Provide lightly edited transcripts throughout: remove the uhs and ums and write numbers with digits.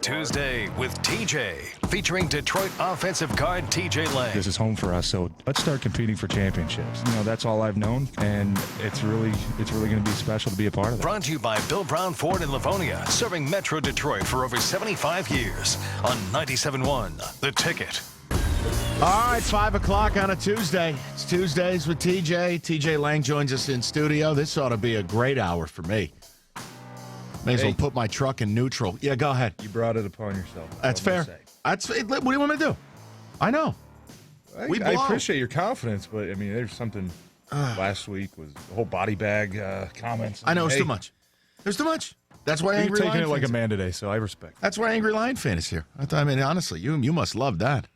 Tuesday with TJ, featuring Detroit offensive guard TJ Lang. This is home for us, so let's start competing for championships. That's all I've known, and it's really going to be special to be a part of that. Brought to you by Bill Brown Ford in Livonia, serving Metro Detroit for over 75 years on 97.1 The Ticket. All right, 5 o'clock on a Tuesday. It's Tuesdays with TJ. TJ Lang joins us in studio. This ought to be a great hour for me. May as well put my truck in neutral. Yeah, go ahead. You brought it upon yourself. That's fair. What do you want me to do? I know. I appreciate your confidence, but, there's something last week was the whole body bag comments. I know, it's too much. There's too much. That's why Angry You're Lion taking it like fans a man today, so I respect. That's why Angry Lion fan is here. Honestly, you must love that.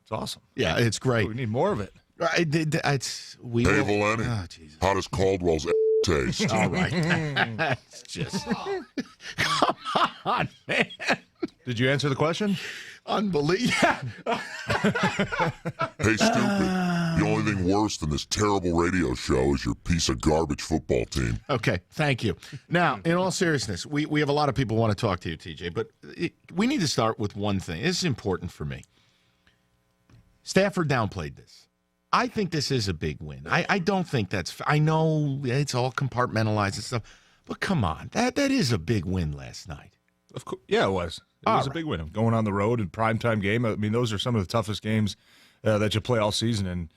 It's awesome. Yeah, it's great. We need more of it. Hey, Valenti, how does Caldwell's taste? All right. It's just, come on, man. Did you answer the question? Unbelievable. Hey, stupid. The only thing worse than this terrible radio show is your piece of garbage football team. Okay, thank you. Now, in all seriousness, we have a lot of people who want to talk to you, TJ, but we need to start with one thing. This is important for me. Stafford downplayed this. I think this is a big win. I don't think that's – I know it's all compartmentalized and stuff, but come on. That is a big win last night. Of course, yeah, it was. It was a big win. Going on the road in primetime game. Those are some of the toughest games that you play all season. And,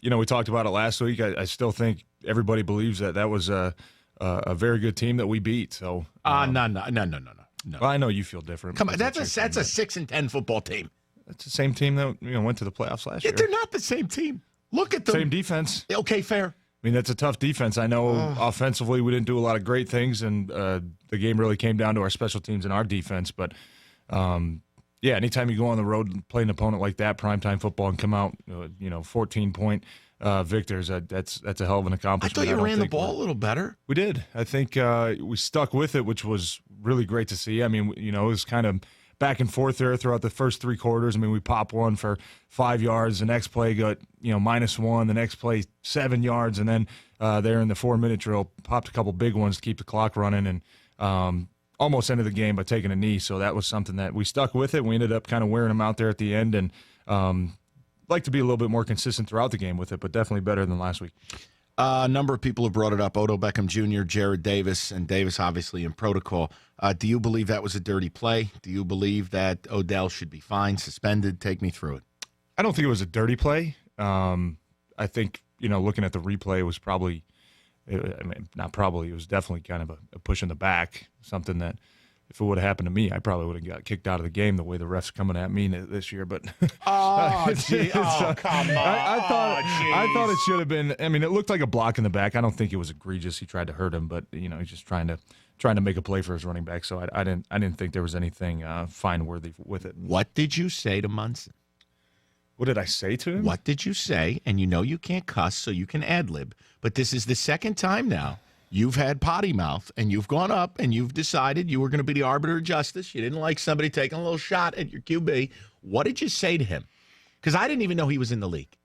we talked about it last week. I still think everybody believes that was a very good team that we beat. So No. Well, I know you feel different. Come on, that's a 6-10 football team. That's the same team that went to the playoffs last year. They're not the same team. Look at them. Same defense. Okay, fair. That's a tough defense. I know offensively we didn't do a lot of great things, and the game really came down to our special teams and our defense. But, anytime you go on the road and play an opponent like that, primetime football, and come out, 14-point victors, that's a hell of an accomplishment. I thought you ran the ball a little better. We did. I think we stuck with it, which was really great to see. It was kind of back and forth there throughout the first three quarters. We popped one for 5 yards. The next play got, -1. The next play, 7 yards. And then there in the 4-minute drill, popped a couple big ones to keep the clock running and almost ended the game by taking a knee. So that was something that we stuck with it. We ended up kind of wearing them out there at the end and like to be a little bit more consistent throughout the game with it, but definitely better than last week. A number of people have brought it up. Odell Beckham Jr., Jared Davis, and Davis obviously in protocol. Do you believe that was a dirty play? Do you believe that Odell should be fined, suspended? Take me through it. I don't think it was a dirty play. I think, looking at the replay, it was probably not probably, it was definitely kind of a push in the back, something that if it would have happened to me, I probably would have got kicked out of the game the way the refs coming at me this year. But come on! I thought it should have been. It looked like a block in the back. I don't think it was egregious. He tried to hurt him, but he's just trying to make a play for his running back. So I didn't think there was anything fine worthy with it. What did you say to Munson? What did I say to him? What did you say? And you can't cuss, so you can ad-lib. But this is the second time now you've had potty mouth, and you've gone up and you've decided you were going to be the arbiter of justice. You didn't like somebody taking a little shot at your QB. What did you say to him? Because I didn't even know he was in the league.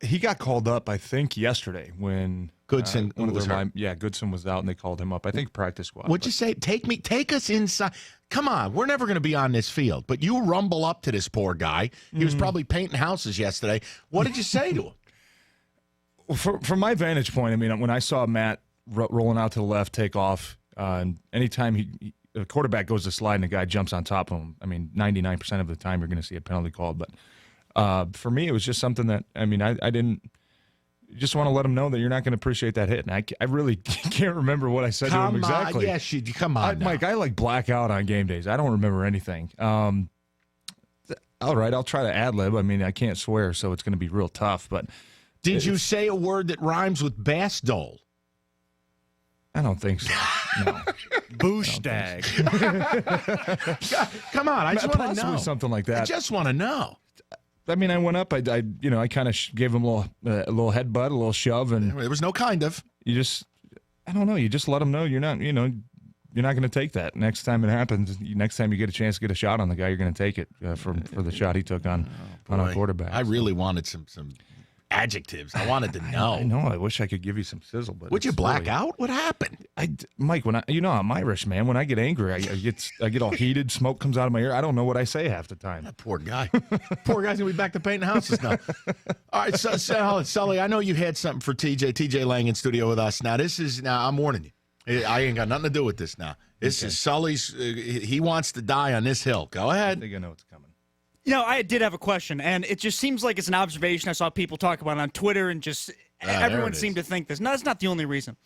He got called up, I think, yesterday when Goodson was hurt. Goodson was out, and they called him up. I think practice squad. What'd you say? Take us inside. Come on, we're never going to be on this field. But you rumble up to this poor guy. He was probably painting houses yesterday. What did you say to him? Well, from my vantage point, when I saw Matt rolling out to the left, take off, and anytime the quarterback goes to slide and the guy jumps on top of him, 99% of the time you're going to see a penalty called. But for me, it was just something that, I didn't just want to let him know that you're not going to appreciate that hit. And I really can't remember what I said to him exactly. Yes, come on, Mike, I black out on game days. I don't remember anything. All right, I'll try to ad-lib. I can't swear, so it's going to be real tough. But did you say a word that rhymes with bass dole? I don't think so. No. Booshtag. Come on, I just want to know. Something like that. I just want to know. I went up. I kind of gave him a little headbutt, a little shove, and there was no kind of. I don't know. You just let him know you're not going to take that. Next time it happens, next time you get a chance to get a shot on the guy, you're going to take it for the shot he took on a quarterback. I really wanted some adjectives. I wanted to know. I know. I wish I could give you some sizzle, but Would you it's black really- out? What happened? Mike, when I'm Irish, man. When I get angry, I get all heated. Smoke comes out of my ear. I don't know what I say half the time. That poor guy. Poor guy's gonna be back to painting houses now. All right, so Sully, I know you had something for TJ. TJ Lang in studio with us. Now I'm warning you. I ain't got nothing to do with this now. This is Sully's. He wants to die on this hill. Go ahead. I think I know what's coming. I did have a question, and it just seems like it's an observation I saw people talk about on Twitter, and just everyone seemed to think this. No, that's not the only reason.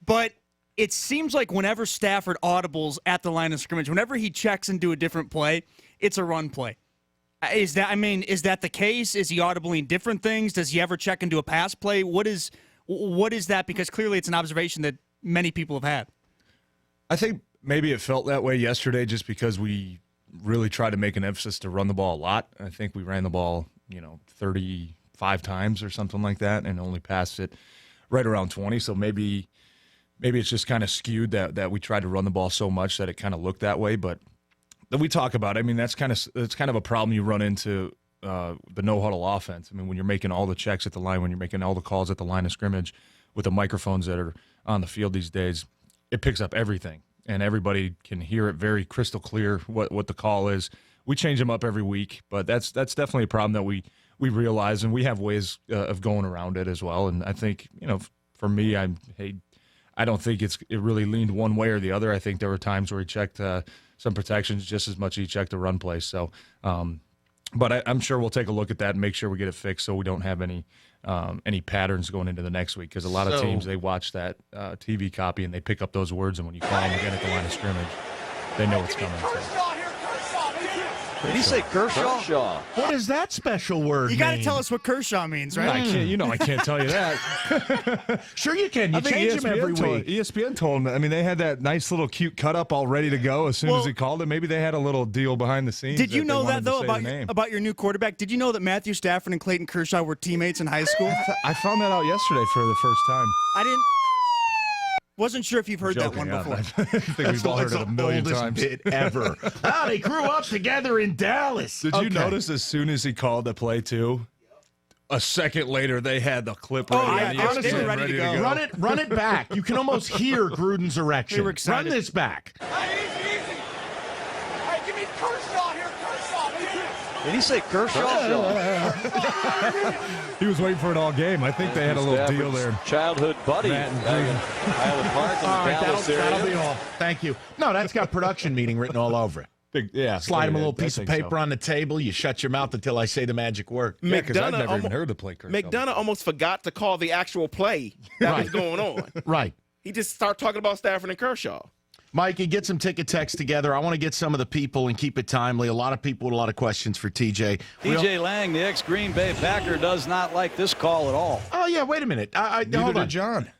But it seems like whenever Stafford audibles at the line of scrimmage, whenever he checks into a different play, it's a run play. Is that the case? Is he audibling different things? Does he ever check into a pass play? What is that? Because clearly it's an observation that many people have had. I think maybe it felt that way yesterday just because we really tried to make an emphasis to run the ball a lot. I think we ran the ball, 35 times or something like that and only passed it right around 20. So maybe it's just kind of skewed that we tried to run the ball so much that it kind of looked that way. But that we talk about, I mean, that's kind of a problem you run into the no-huddle offense. I mean, when you're making all the checks at the line, when you're making all the calls at the line of scrimmage with the microphones that are on the field these days, it picks up everything. And everybody can hear it very crystal clear what the call is. We change them up every week, but that's definitely a problem that we realize, and we have ways of going around it as well. And I think, for me, I don't think it really leaned one way or the other. I think there were times where he checked some protections just as much as he checked the run play. So, but I'm sure we'll take a look at that and make sure we get it fixed so we don't have any patterns going into the next week, because a lot of teams, they watch that TV copy and they pick up those words, and when you call them again at the line of scrimmage, they know what's coming. Did he say Kershaw? What does that special word You got to mean? tell us what Kershaw means, right? I can't, I can't tell you that. Sure you can. You I think change him every week. ESPN told him. I mean, they had that nice little cute cut up all ready to go as soon as he called it. Maybe they had a little deal behind the scenes. Did you know they that, though, wanted to say the name. about your new quarterback? Did you know that Matthew Stafford and Clayton Kershaw were teammates in high school? I found that out yesterday for the first time. Wasn't sure if you've heard that one before. I think we've all heard it a million times. Bit ever. They grew up together in Dallas. Did you notice as soon as he called the play, too? A second later, they had the clip ready. on ESPN, honestly, they were ready to go. Run it back. You can almost hear Gruden's erection. We were excited. Run this back. Give me Kershaw here, Kershaw. Did he say Kershaw? He was waiting for it all game. I think they had a little deal there. Childhood buddy. Matt and Green. Highland Park in All right, the Dallas that'll area. be all. Thank you. No, that's got production meeting written all over it. Slide him a little piece of paper on the table. You shut your mouth until I say the magic word. Yeah, because I've McDonough never even almo- heard the play. Kershaw. McDonough almost forgot to call the actual play that was going on. Right. He just started talking about Stafford and Kershaw. Mikey, get some ticket text together. I want to get some of the people and keep it timely. A lot of people with a lot of questions for TJ. TJ Lang, the ex-Green Bay Packer, does not like this call at all. Oh, yeah, wait a minute. Neither Hold on. did John.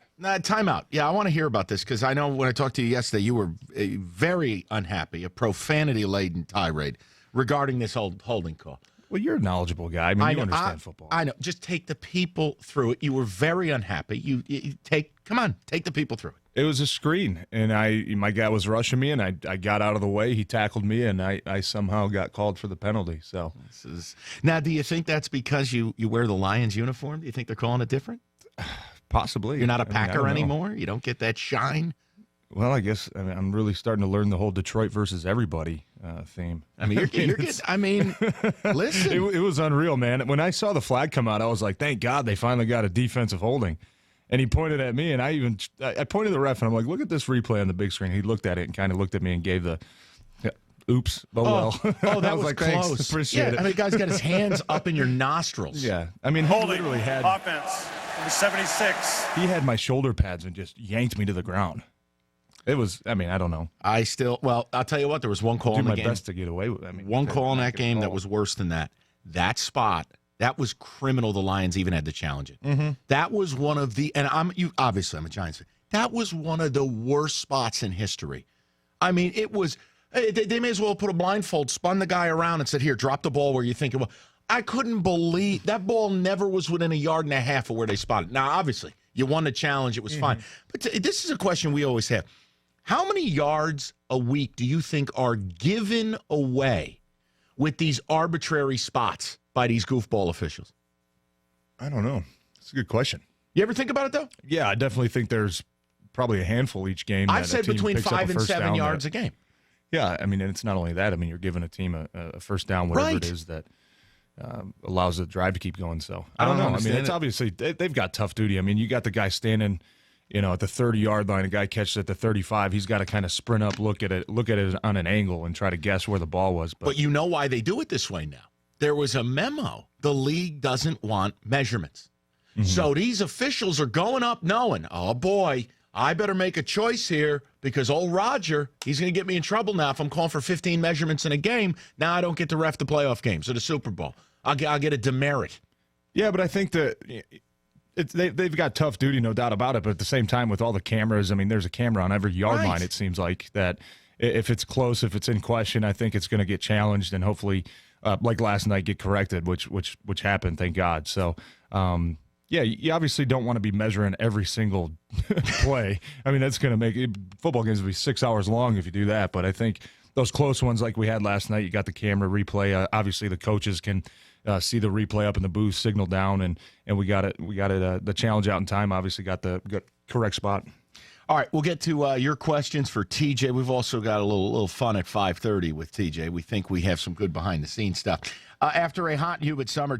Time out. Yeah, I want to hear about this because I know when I talked to you yesterday, you were very unhappy, a profanity-laden tirade regarding this holding call. Well, you're a knowledgeable guy. I mean, you understand football. I know. Just take the people through it. You were very unhappy. You take the people through it. It was a screen, and my guy was rushing me, and I got out of the way. He tackled me, and I somehow got called for the penalty. So Now, do you think that's because you wear the Lions uniform? Do you think they're calling it different? possibly. You're not a I mean, I Packer don't know. anymore? You don't get that shine? Well, I guess I'm really starting to learn the whole Detroit versus everybody theme. I mean, you're getting, I mean, listen. It was unreal, man. When I saw the flag come out, I was like, thank God they finally got a defensive holding. And he pointed at me, and I pointed to the ref, and I'm like, look at this replay on the big screen. He looked at it and kind of looked at me and gave the, oops, well. Oh, that I was like, close. Thanks, appreciate it. I mean, the guy's got his hands up in your nostrils. Yeah. I mean, he literally had, Offense. Number 76. he had my shoulder pads and just yanked me to the ground. It was, I mean, I don't know. I'll tell you what, there was one call Do in the my game. best to get away with it. I mean, One call in that game that call. was worse than that. That spot, that was criminal. The Lions even had to challenge it. Mm-hmm. That was one of the, and obviously I'm a Giants fan. That was one of the worst spots in history. I mean, it was, they may as well put a blindfold, spun the guy around and said, here, drop the ball where you think it was. I couldn't believe that ball never was within a yard and a half of where they spotted. Now, obviously, you won the challenge. It was fine. But this is a question we always have. How many yards a week do you think are given away with these arbitrary spots by these goofball officials? I don't know. It's a good question. You ever think about it, though? Yeah, I definitely think there's probably a handful each game. I've that said a team between picks up 5 a and first 7 down yards that- a game. Yeah, I mean, and it's not only that. I mean, you're giving a team a first down, whatever Right. it is that allows the drive to keep going. So I don't know. I mean, understand it's it. obviously they've got tough duty. I mean, you got the guy standing, at the 30-yard line. A guy catches at the 35. He's got to kind of sprint up, look at it on an angle, and try to guess where the ball was. But you know why they do it this way now. There was a memo. The league doesn't want measurements. So these officials are going up knowing, oh, boy, I better make a choice here because old Roger, he's going to get me in trouble now if I'm calling for 15 measurements in a game. Now I don't get to ref the playoff games or the Super Bowl. I'll get a demerit. Yeah, but I think that they've got tough duty, no doubt about it. But at the same time, with all the cameras, I mean, there's a camera on every yard Right. line, it seems like, that if it's close, if it's in question, I think it's going to get challenged and hopefully, like last night, get corrected, which happened, thank God. So, yeah, you obviously don't want to be measuring every single play. I mean, that's going to make football games will be 6 hours long if you do that. But I think those close ones like we had last night, you got the camera replay. Obviously, the coaches can see the replay up in the booth, signal down, and we got it. We got it. The challenge out in time. Obviously, got the correct spot. All right, we'll get to your questions for TJ. We've also got a little fun at 5:30 with TJ. We think we have some good behind-the-scenes stuff. After a hot, humid summer.